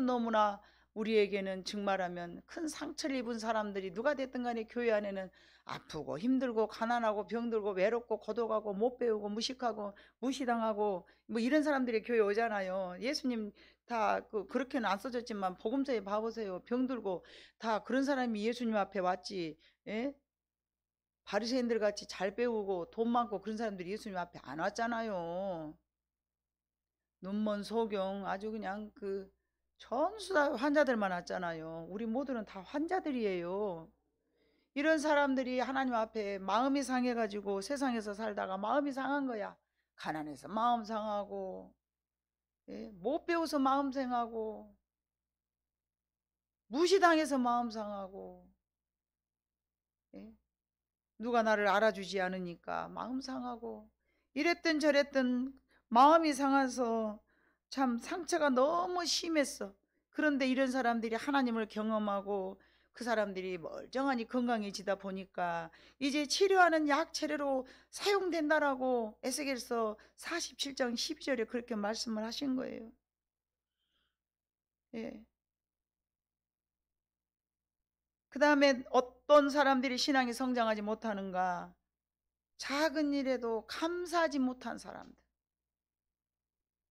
너무나 우리에게는 정말하면 큰 상처를 입은 사람들이 누가 됐든 간에 교회 안에는 아프고 힘들고 가난하고 병들고 외롭고 고독하고 못 배우고 무식하고 무시당하고 뭐 이런 사람들이 교회 오잖아요. 예수님 다 그렇게는 안 써졌지만 복음서에 봐보세요. 병들고 다 그런 사람이 예수님 앞에 왔지. 예? 바리새인들 같이 잘 배우고 돈 많고 그런 사람들이 예수님 앞에 안 왔잖아요. 눈먼 소경 아주 그냥 전수 다 환자들만 왔잖아요. 우리 모두는 다 환자들이에요. 이런 사람들이 하나님 앞에 마음이 상해가지고 세상에서 살다가 마음이 상한 거야. 가난해서 마음 상하고, 못 배워서 마음 상하고, 무시당해서 마음 상하고, 누가 나를 알아주지 않으니까 마음 상하고, 이랬든 저랬든 마음이 상해서 참 상처가 너무 심했어. 그런데 이런 사람들이 하나님을 경험하고 그 사람들이 멀쩡하니 건강해지다 보니까 이제 치료하는 약재료로 사용된다라고 에스겔서 47장 12절에 그렇게 말씀을 하신 거예요. 그 다음에 어떤 사람들이 신앙이 성장하지 못하는가? 작은 일에도 감사하지 못한 사람들.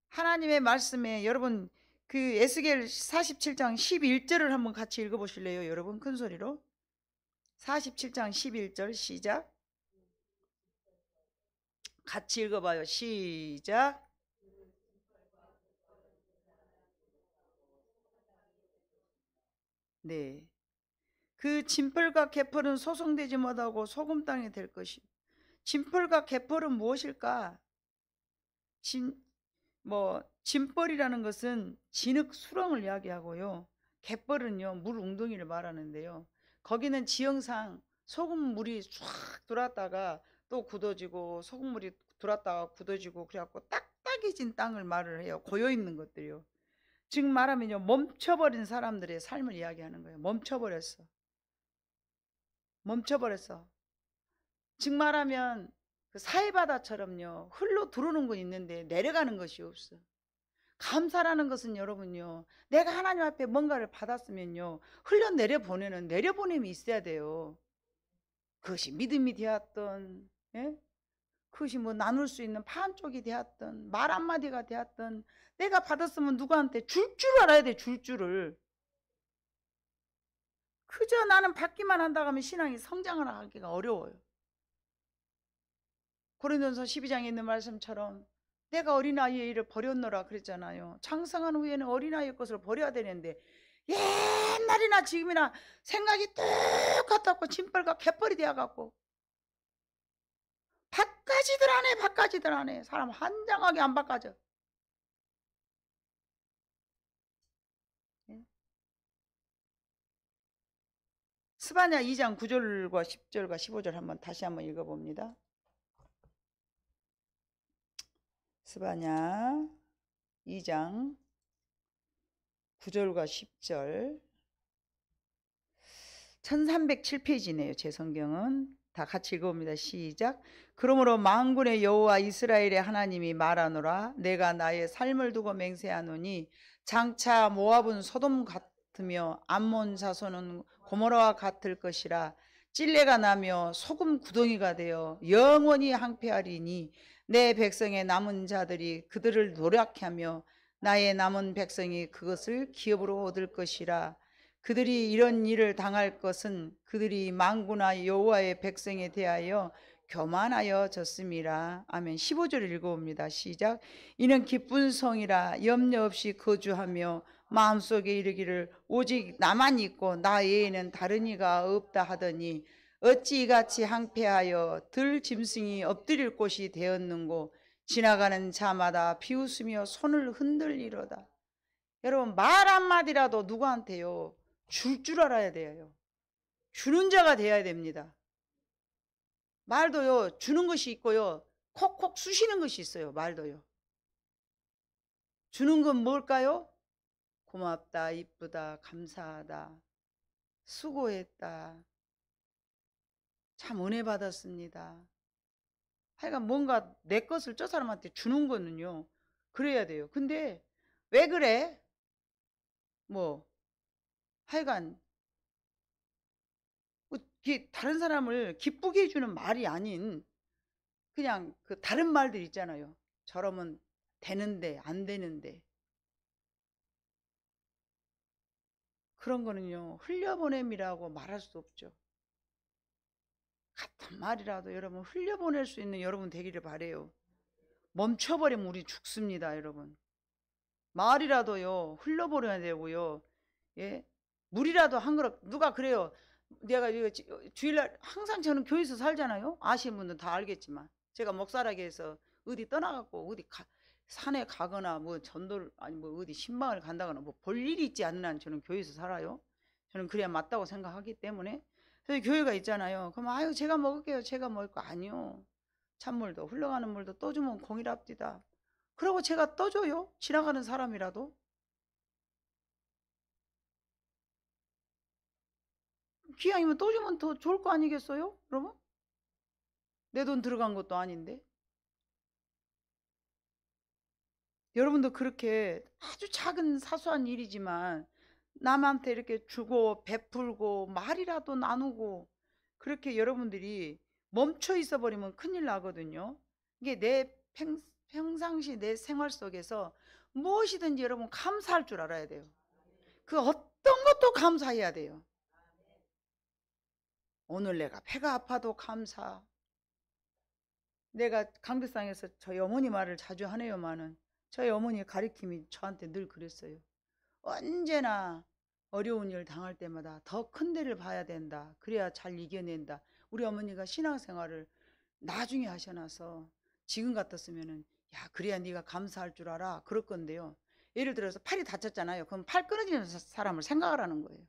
하나님의 말씀에 여러분 에스겔 47장 11절을 한번 같이 읽어보실래요? 여러분 큰 소리로. 47장 11절 시작. 같이 읽어봐요. 시작. 네. 그 진펄과 개펄은 소송되지 못하고 소금 땅이 될 것이. 진펄과 개펄은 무엇일까? 진벌이라는 것은 진흙 수렁을 이야기하고요. 갯벌은요 물 웅덩이를 말하는데요. 거기는 지형상 소금물이 쫙 들어왔다가 또 굳어지고 소금물이 들어왔다가 굳어지고 그래갖고 딱딱해진 땅을 말을 해요. 고여있는 것들이요. 즉 말하면요 멈춰버린 사람들의 삶을 이야기하는 거예요. 멈춰버렸어. 즉 말하면 사해바다처럼요 흘러 들어오는 건 있는데 내려가는 것이 없어. 감사라는 것은 여러분요 내가 하나님 앞에 뭔가를 받았으면요 흘러내려 보내는 내려보냄이 있어야 돼요. 그것이 믿음이 되었던 그것이 나눌 수 있는 반쪽이 되었던 말 한마디가 되었던 내가 받았으면 누구한테 줄 알아야 돼. 줄 줄을. 그저 나는 받기만 한다고 하면 신앙이 성장을 하기가 어려워요. 고린도전서 12장에 있는 말씀처럼 내가 어린아이의 일을 버렸노라 그랬잖아요. 장성한 후에는 어린아이의 것을 버려야 되는데 옛날이나 지금이나 생각이 똑같았고 진벌과 갯벌이 되어갖고 바꿔지들 안해 사람 환장하게 안 바꿔져. 스바냐 2장 9절과 10절과 15절 다시 한번 읽어봅니다. 스바냐 2장 9절과 10절 1307페이지네요. 제 성경은 다 같이 읽어봅니다. 시작. 그러므로 만군의 여호와 이스라엘의 하나님이 말하노라. 내가 나의 삶을 두고 맹세하노니 장차 모압은 소돔 같으며 암몬 자손은 고모라와 같을 것이라. 찔레가 나며 소금 구덩이가 되어 영원히 항폐하리니 내 백성의 남은 자들이 그들을 노랗게 하며 나의 남은 백성이 그것을 기업으로 얻을 것이라. 그들이 이런 일을 당할 것은 그들이 만군의 여호와의 백성에 대하여 교만하여 졌음이라. 아멘. 15절 읽어봅니다. 시작. 이는 기쁜 성이라 염려 없이 거주하며 마음속에 이르기를 오직 나만 있고 나 외에는 다른 이가 없다 하더니 어찌 이같이 항폐하여 들 짐승이 엎드릴 곳이 되었는고 지나가는 자마다 비웃으며 손을 흔들리로다. 여러분, 말 한마디라도 누구한테요 줄 알아야 돼요. 주는 자가 돼야 됩니다. 말도요 주는 것이 있고요 콕콕 쑤시는 것이 있어요. 말도요. 주는 건 뭘까요? 고맙다, 이쁘다, 감사하다, 수고했다, 참 은혜 받았습니다. 하여간 뭔가 내 것을 저 사람한테 주는 거는요 그래야 돼요. 근데 왜 그래? 뭐 하여간 다른 사람을 기쁘게 해주는 말이 아닌 그냥 그 다른 말들 있잖아요. 저러면 되는데 안 되는데 그런 거는요 흘려보냄이라고 말할 수 없죠. 같은 말이라도 여러분 흘려보낼 수 있는 여러분 되기를 바래요. 멈춰버리면 우리 죽습니다. 여러분 말이라도요 흘려보내야 되고요. 예? 물이라도 한 그릇. 누가 그래요. 내가 주일날 항상 저는 교회에서 살잖아요. 아시는 분들은 다 알겠지만 제가 목사라게 해서 어디 떠나갖고 어디 산에 가거나 뭐 전도를 아니 뭐 어디 신방을 간다거나 뭐 볼 일이 있지 않는 한 저는 교회에서 살아요. 저는 그래야 맞다고 생각하기 때문에. 그래서 교회가 있잖아요. 그럼 아유 제가 먹을게요. 제가 먹을 거 아니요. 찬물도 흘러가는 물도 떠주면 공이랍디다. 그러고 제가 떠줘요. 지나가는 사람이라도. 기왕이면 떠주면 더 좋을 거 아니겠어요? 여러분? 내 돈 들어간 것도 아닌데. 여러분도 그렇게 아주 작은 사소한 일이지만 남한테 이렇게 주고 베풀고 말이라도 나누고 그렇게 여러분들이 멈춰 있어 버리면 큰일 나거든요. 이게 내 평상시 내 생활 속에서 무엇이든지 여러분 감사할 줄 알아야 돼요. 그 어떤 것도 감사해야 돼요. 오늘 내가 배가 아파도 감사. 내가 강백상에서 저희 어머니 말을 자주 하네요만은 저희 어머니의 가르침이 저한테 늘 그랬어요. 언제나 어려운 일 당할 때마다 더 큰 데를 봐야 된다. 그래야 잘 이겨낸다. 우리 어머니가 신앙생활을 나중에 하셔놔서 지금 같았으면은 야 그래야 네가 감사할 줄 알아 그럴 건데요. 예를 들어서 팔이 다쳤잖아요. 그럼 팔 끊어지는 사람을 생각하라는 거예요.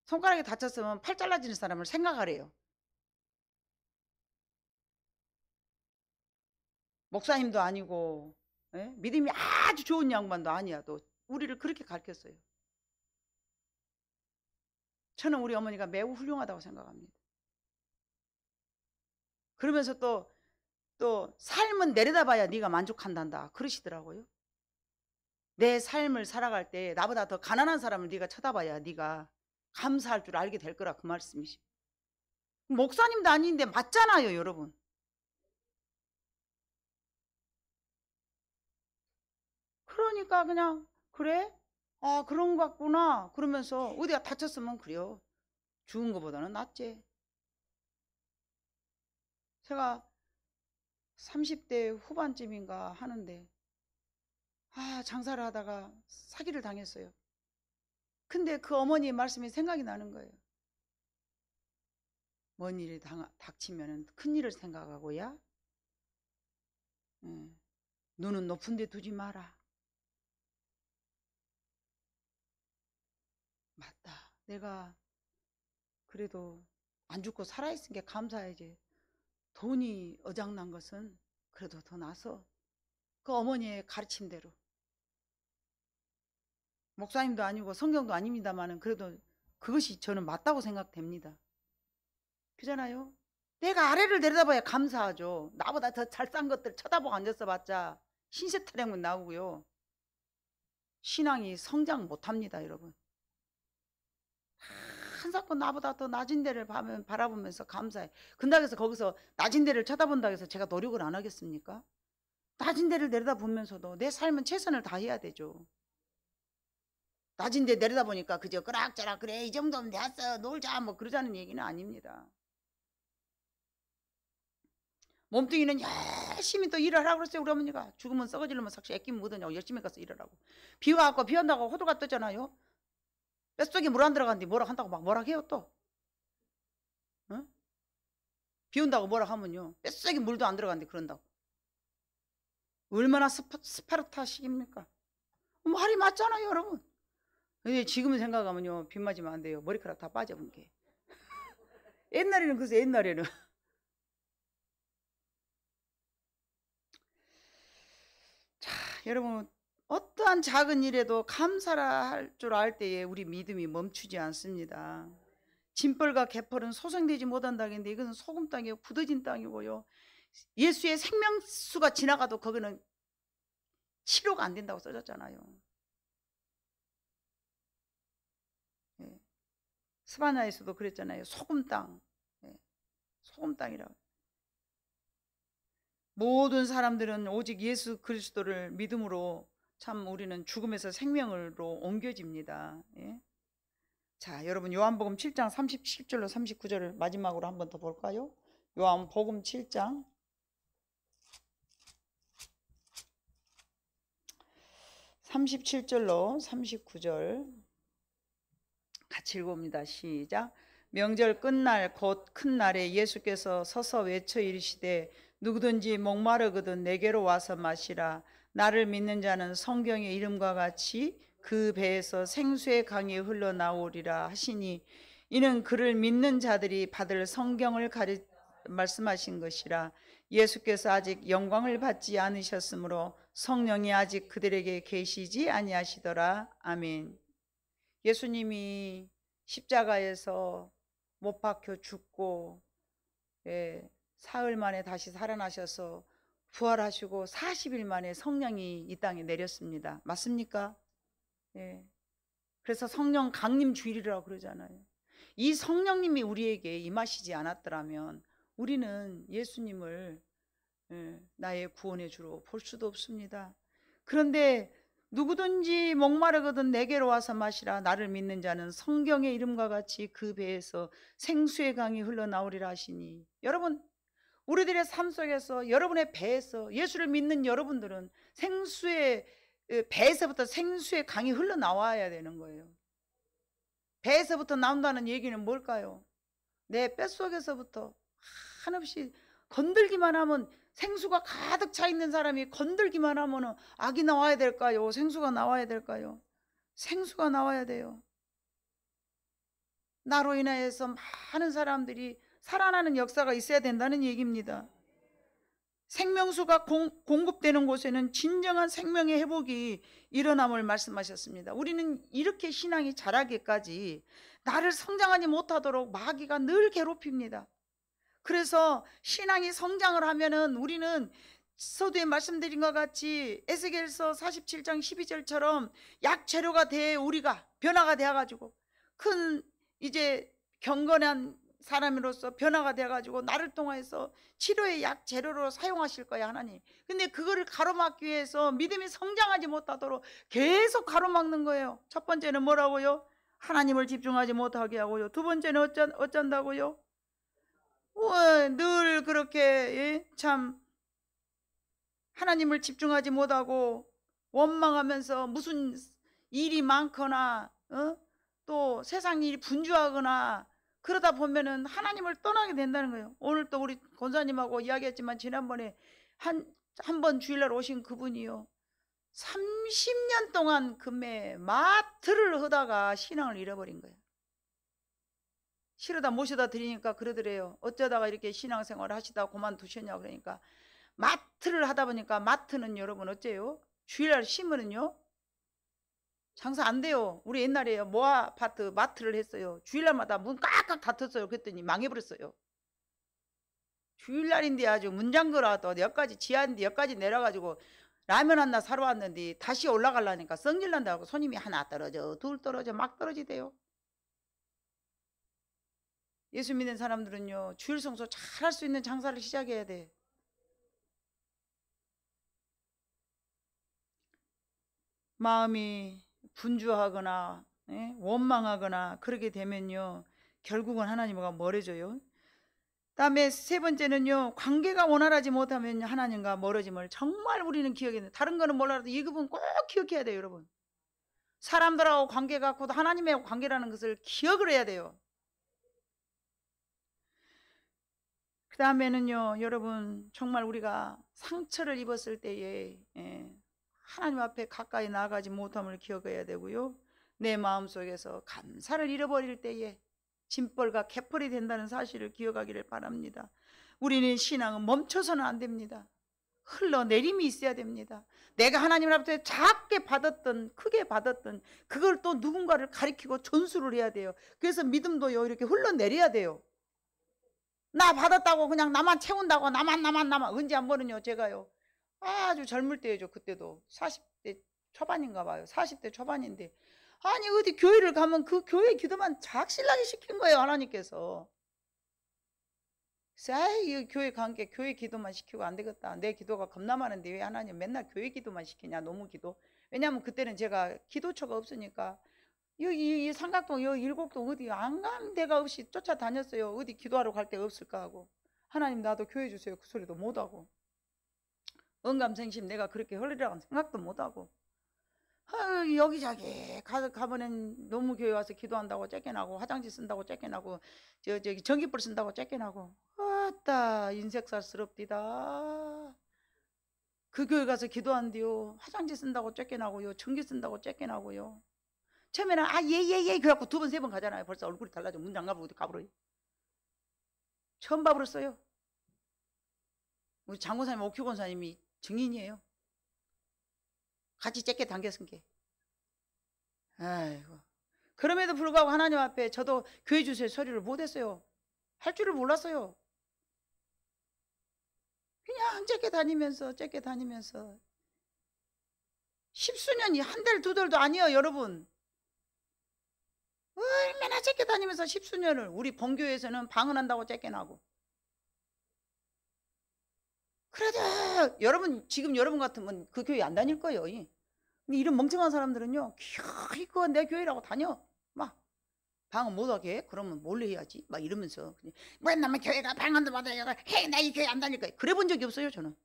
손가락이 다쳤으면 팔 잘라지는 사람을 생각하래요. 목사님도 아니고 믿음이 아주 좋은 양반도 아니야. 또 우리를 그렇게 가르쳤어요. 저는 우리 어머니가 매우 훌륭하다고 생각합니다. 그러면서 또 삶은 내려다봐야 네가 만족한단다 그러시더라고요. 내 삶을 살아갈 때 나보다 더 가난한 사람을 네가 쳐다봐야 네가 감사할 줄 알게 될 거라 그 말씀이시죠. 목사님도 아닌데 맞잖아요 여러분. 그러니까 그냥 그래? 아 그런 것 같구나 그러면서 어디가 다쳤으면 그래요. 죽은 것보다는 낫지. 제가 30대 후반쯤인가 하는데 장사를 하다가 사기를 당했어요. 근데 그 어머니의 말씀이 생각이 나는 거예요. 뭔 일이 닥치면 큰 일을 생각하고야 눈은 높은 데 두지 마라. 맞다. 내가 그래도 안 죽고 살아있은 게 감사해야지. 돈이 어장난 것은 그래도 더 나서 그 어머니의 가르침대로 목사님도 아니고 성경도 아닙니다만은 그래도 그것이 저는 맞다고 생각됩니다. 그잖아요. 내가 아래를 내려다봐야 감사하죠. 나보다 더 잘 싼 것들 쳐다보고 앉아서 봤자 신세 타령은 나오고요. 신앙이 성장 못합니다, 여러분. 한사건 나보다 더 낮은 데를 바라보면서 감사해. 근다고 해서 거기서 낮은 데를 쳐다본다고 해서 제가 노력을 안 하겠습니까? 낮은 데를 내려다보면서도 내 삶은 최선을 다해야 되죠. 낮은 데 내려다보니까 그저 끄락저락 그래 이 정도면 됐어 놀자 뭐 그러자는 얘기는 아닙니다. 몸뚱이는 열심히 또 일을 하라고 그랬어요. 우리 어머니가. 죽으면 썩어지려면 삭시 애끼면 묻으냐고 열심히 가서 일하라고. 비 와갖고 비 온다고 호두가 뜨잖아요. 뼛속에 물 안 들어갔는데 뭐라 한다고 막 뭐라 해요 또. 응? 비 온다고 뭐라 하면요. 뼛속에 물도 안 들어갔는데 그런다고. 얼마나 스파르타식입니까? 말이 맞잖아요 여러분. 근데 지금 생각하면요. 비 맞으면 안 돼요. 머리카락 다 빠져본 게. 옛날에는 그래서 옛날에는. 자, 여러분 어떠한 작은 일에도 감사라 할 줄 알 때에 우리 믿음이 멈추지 않습니다. 짐벌과 개펄은 소생되지 못한 땅인데 이것은 소금 땅이고 굳어진 땅이고요. 예수의 생명수가 지나가도 거기는 치료가 안 된다고 써졌잖아요. 예. 스바냐에서도 그랬잖아요. 소금 땅. 예. 소금 땅이라고. 모든 사람들은 오직 예수 그리스도를 믿음으로 참 우리는 죽음에서 생명으로 옮겨집니다. 예? 자, 여러분 요한복음 7장 37절로 39절을 마지막으로 한 번 더 볼까요? 요한복음 7장 37절로 39절 같이 읽어봅니다. 시작. 명절 끝날 곧 큰 날에 예수께서 서서 외쳐 이르시되 누구든지 목마르거든 내게로 와서 마시라. 나를 믿는 자는 성경의 이름과 같이 그 배에서 생수의 강이 흘러나오리라 하시니 이는 그를 믿는 자들이 받을 성경을 말씀하신 것이라. 예수께서 아직 영광을 받지 않으셨으므로 성령이 아직 그들에게 계시지 아니하시더라. 아멘. 예수님이 십자가에서 못 박혀 죽고 사흘 만에 다시 살아나셔서 부활하시고 40일 만에 성령이 이 땅에 내렸습니다. 맞습니까? 예. 그래서 성령 강림 주일이라고 그러잖아요. 이 성령님이 우리에게 임하시지 않았더라면 우리는 예수님을 나의 구원의 주로 볼 수도 없습니다. 그런데 누구든지 목마르거든 내게로 와서 마시라. 나를 믿는 자는 성경의 이름과 같이 그 배에서 생수의 강이 흘러나오리라 하시니, 여러분 우리들의 삶 속에서 여러분의 배에서 예수를 믿는 여러분들은 생수의 배에서부터 생수의 강이 흘러나와야 되는 거예요. 배에서부터 나온다는 얘기는 뭘까요? 내 뼛속에서부터 한없이 건들기만 하면, 생수가 가득 차 있는 사람이 건들기만 하면 악이 나와야 될까요? 생수가 나와야 될까요? 생수가 나와야 돼요. 나로 인하여서 많은 사람들이 살아나는 역사가 있어야 된다는 얘기입니다. 생명수가 공급되는 곳에는 진정한 생명의 회복이 일어남을 말씀하셨습니다. 우리는 이렇게 신앙이 자라기까지 나를 성장하지 못하도록 마귀가 늘 괴롭힙니다. 그래서 신앙이 성장을 하면은 우리는 서두에 말씀드린 것 같이 에스겔서 47장 12절처럼 약재료가 돼 우리가 변화가 되어가지고 큰 이제 경건한 사람으로서 변화가 되어가지고 나를 통해서 치료의 약재료로 사용하실 거야 하나님. 근데 그거를 가로막기 위해서 믿음이 성장하지 못하도록 계속 가로막는 거예요. 첫 번째는 뭐라고요? 하나님을 집중하지 못하게 하고요. 두 번째는 어쩐다고요? 늘 그렇게 참 하나님을 집중하지 못하고 원망하면서 무슨 일이 많거나 또 세상 일이 분주하거나 그러다 보면은 하나님을 떠나게 된다는 거예요. 오늘 또 우리 권사님하고 이야기했지만 지난번에 한 번 주일날 오신 그분이요, 30년 동안 금에 마트를 하다가 신앙을 잃어버린 거예요. 싫어다 모셔다 드리니까 그러더래요. 어쩌다가 이렇게 신앙생활을 하시다 그만두셨냐고. 그러니까 마트를 하다 보니까, 마트는 여러분 어째요? 주일날 심으면요 장사 안 돼요. 우리 옛날에 모아 아파트 마트를 했어요. 주일날마다 문 꽉꽉 닫혔어요. 그랬더니 망해버렸어요. 주일날인데 아주 문 잠그라도 여기까지 지하인데 여기까지 내려가지고 라면 하나 사러 왔는데 다시 올라가려니까 성질난다고 손님이 하나 떨어져 둘 떨어져 막 떨어지대요. 예수 믿는 사람들은요, 주일 성수 잘 할 수 있는 장사를 시작해야 돼. 마음이 분주하거나 원망하거나 그러게 되면요, 결국은 하나님과 멀어져요. 다음에 세 번째는요, 관계가 원활하지 못하면 하나님과 멀어짐을 정말 우리는 기억해야 돼요. 다른 거는 몰라도 이 부분 꼭 기억해야 돼요. 여러분, 사람들하고 관계가 곧 하나님의 관계라는 것을 기억을 해야 돼요. 그 다음에는요, 여러분, 정말 우리가 상처를 입었을 때에 하나님 앞에 가까이 나아가지 못함을 기억해야 되고요. 내 마음속에서 감사를 잃어버릴 때에 짐벌과 갯벌이 된다는 사실을 기억하기를 바랍니다. 우리는 신앙은 멈춰서는 안 됩니다. 흘러내림이 있어야 됩니다. 내가 하나님으로부터 작게 받았던 크게 받았던 그걸 또 누군가를 가리키고 전수를 해야 돼요. 그래서 믿음도요, 이렇게 흘러내려야 돼요. 나 받았다고 그냥 나만 채운다고 나만 언제 한 번은요, 제가요 아주 젊을 때죠. 그때도 40대 초반인가 봐요. 40대 초반인데 아니 어디 교회를 가면 그 교회 기도만 작실하게 시킨 거예요. 하나님께서. 이 교회 관계 교회 기도만 시키고 안 되겠다. 내 기도가 겁나 많은데 왜 하나님 맨날 교회 기도만 시키냐. 너무 기도. 왜냐하면 그때는 제가 기도처가 없으니까 이 삼각동 이 일곡동 어디 안 가는 데가 없이 쫓아다녔어요. 어디 기도하러 갈 데가 없을까 하고. 하나님 나도 교회 주세요. 그 소리도 못하고. 언감생심 내가 그렇게 흘리라고 생각도 못하고. 여기저기 가보면 너무 교회 와서 기도한다고 쫓겨나고 화장실 쓴다고 쫓겨나고 저기 전기불 쓴다고 쫓겨나고. 아따 인색살스럽디다. 그 교회 가서 기도한대요. 화장실 쓴다고 쫓겨나고요. 전기 쓴다고 쫓겨나고요. 처음에는 예 그래갖고 두 번 세 번 가잖아요. 벌써 얼굴이 달라져. 문 잠가보고 가버려요. 처음 봐버렸어요. 우리 장고사님 옥규권사님이 증인이에요. 같이 째게 당겼은 게. 아이고. 그럼에도 불구하고 하나님 앞에 저도 교회 주세요 소리를 못했어요. 할 줄을 몰랐어요. 그냥 째게 다니면서 십수년이 한 달 두 달도 아니에요. 여러분 얼마나 째게 다니면서 십수년을. 우리 본교회에서는 방언한다고 째게나고. 그래도 여러분 지금 여러분 같으면 그 교회 안 다닐 거예요. 근데 이런 멍청한 사람들은요, 이거 내 교회라고 다녀. 막 방언 못하게 그러면 몰래 해야지 막 이러면서 왜 나만 교회가 방언도 못하게 해. 나 이 교회 안 다닐 거야. 그래 본 적이 없어요. 저는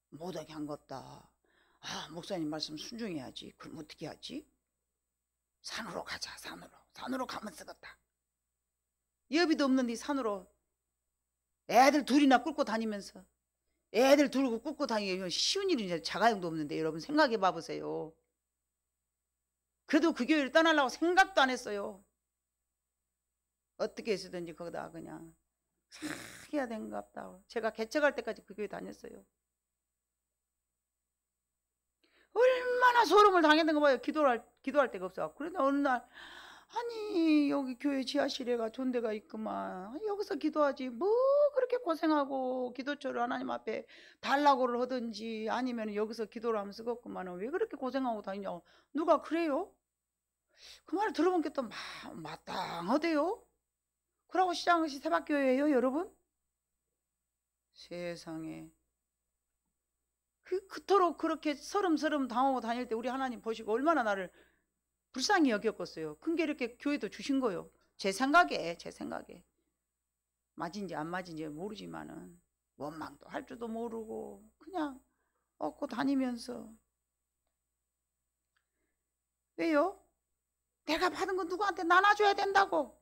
못하게 한 것다. 목사님 말씀 순종해야지. 그럼 어떻게 하지? 산으로 가자. 산으로 가면 쓰겠다. 여비도 없는데 산으로 애들 둘이나 끌고 다니면서 애들 둘고 끌고 다니기 쉬운 일이냐. 자가용도 없는데 여러분 생각해 봐보세요. 그래도 그 교회를 떠나려고 생각도 안 했어요. 어떻게 해서든지 거기다 그냥 해야 된갑다. 제가 개척할 때까지 그 교회 다녔어요. 얼마나 소름을 당했는 거 봐요. 기도할 데가 없어. 그런데 어느 날 아니 여기 교회 지하실에가 좋은 데가 있구만. 여기서 기도하지 뭐 그렇게 고생하고 기도처를 하나님 앞에 달라고를 하든지 아니면 여기서 기도를 하면 쓰겠구만. 왜 그렇게 고생하고 다니냐고. 누가 그래요? 그 말을 들어본 게 또 마땅하대요. 그러고 시작한 것이 새벽교회예요. 여러분 세상에 그토록 그렇게 서름서름 당하고 다닐 때 우리 하나님 보시고 얼마나 나를 불쌍히 여겼겠어요. 큰 게 이렇게 교회도 주신 거요. 제 생각에 맞은지 안 맞은지 모르지만은 원망도 할 줄도 모르고 그냥 얻고 다니면서. 왜요? 내가 받은 거 누구한테 나눠줘야 된다고.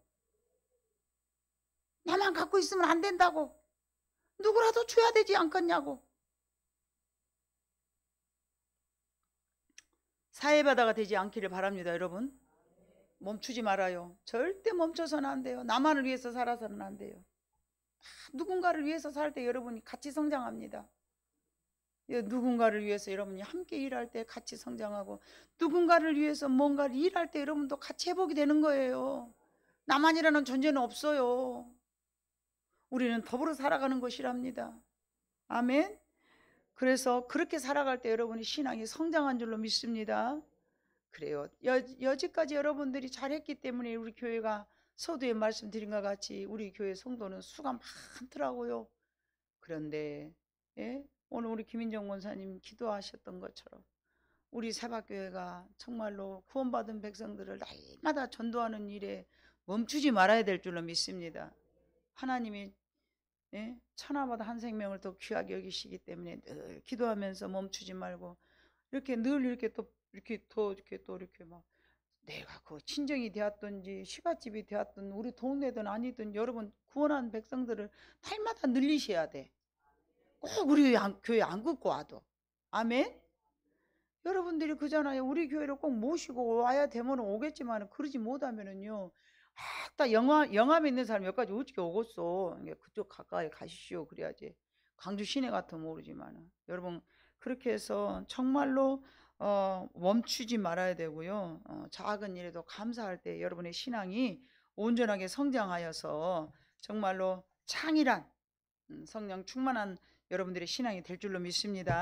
나만 갖고 있으면 안 된다고. 누구라도 줘야 되지 않겠냐고. 사회바다가 되지 않기를 바랍니다. 여러분 멈추지 말아요. 절대 멈춰서는 안 돼요. 나만을 위해서 살아서는 안 돼요. 누군가를 위해서 살 때 여러분이 같이 성장합니다. 누군가를 위해서 여러분이 함께 일할 때 같이 성장하고, 누군가를 위해서 뭔가를 일할 때 여러분도 같이 회복이 되는 거예요. 나만이라는 존재는 없어요. 우리는 더불어 살아가는 것이랍니다. 아멘. 그래서 그렇게 살아갈 때 여러분이 신앙이 성장한 줄로 믿습니다. 그래요. 여지까지 여러분들이 잘했기 때문에 우리 교회가 서두에 말씀드린 것 같이 우리 교회 성도는 수가 많더라고요. 그런데 오늘 우리 김인정 권사님 기도하셨던 것처럼 우리 세박교회가 정말로 구원받은 백성들을 날마다 전도하는 일에 멈추지 말아야 될 줄로 믿습니다. 하나님이 천하보다 한 생명을 더 귀하게 여기시기 때문에 늘 기도하면서 멈추지 말고, 이렇게 늘 이렇게 또 이렇게 막 내가 그 친정이 되었든지 시가집이 되었든 우리 동네든 아니든 여러분 구원한 백성들을 날마다 늘리셔야 돼. 꼭 우리 교회 안 긋고 와도. 아멘. 여러분들이 그잖아요. 우리 교회를 꼭 모시고 와야 되면 오겠지만 그러지 못하면은요, 딱 영암에 있는 사람 몇 가지 어떻게 오겠어. 그쪽 가까이 가시시오. 그래야지. 광주 시내 같으면 모르지만 여러분 그렇게 해서 정말로 멈추지 말아야 되고요. 작은 일에도 감사할 때 여러분의 신앙이 온전하게 성장하여서 정말로 창일한 성령 충만한 여러분들의 신앙이 될 줄로 믿습니다.